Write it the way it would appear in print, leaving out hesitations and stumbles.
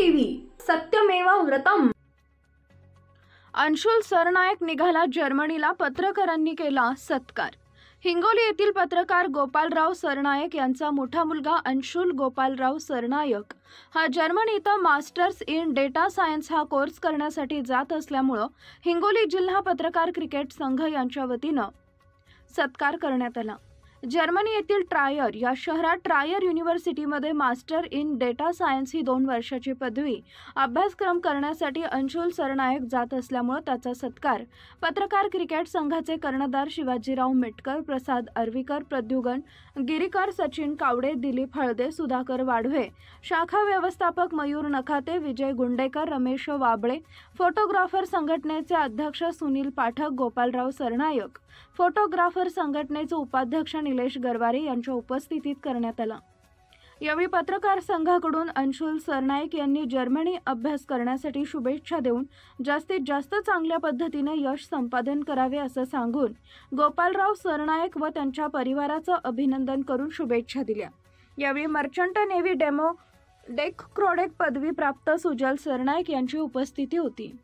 TV सत्यमेव व्रतम। अंशुल सरनायक निघाला जर्मनीला, पत्रकारांनी केला सत्कार। हिंगोली येथील पत्रकार गोपालराव सरनायक यांचा मोठा मुलगा अंशुल गोपालराव सरनायक हा जर्मनीत मास्टर्स इन डेटा सायन्स हा कोर्स करण्यासाठी जात असल्यामुळे हिंगोली जिल्हा पत्रकार क्रिकेट संघ यांच्या वतीने सत्कार करण्यात आला। जर्मनी येथील ट्रायर या शहरात ट्रायर युनिव्हर्सिटीमध्ये मास्टर इन डेटा सायन्स ही 2 वर्षाची पदवी अभ्यासक्रम करण्यासाठी अंशुल सरनायक जात असल्यामुळे त्याचा सत्कार पत्रकार क्रिकेट संघाचे कर्णधार शिवाजीराव मेटकर, प्रसाद अर्वीकर, प्रद्युगन गिरीकर, सचिन कावडे, दिलीप हळदे, सुधाकर वाढवे, शाखा व्यवस्थापक मयूर नखाते, विजय गुंडेकर, रमेश वाबळे, फोटोग्राफर संघटनेचे अध्यक्ष सुनील पाठक, गोपालराव सरनायक फोटोग्राफर संघटनेचे उपाध्यक्ष निलेश गरवारे यांच्या उपस्थितीत करण्यात आला। यावेळी पत्रकार संघाकडून अंशुल सरनायक यांनी जर्मनी अभ्यास करण्यासाठी शुभेच्छा देऊन जास्तीत जास्त चांगल्या पद्धतीने यश संपादन करावे असं सांगून गोपालराव सरनायक व त्यांच्या परिवाराचं अभिनंदन करून शुभेच्छा दिल्या। यावेळी मर्चंट नेव्ही डेमो डेक क्रोडेक पदवी प्राप्त सुजल सरनायक यांची उपस्थिती होती।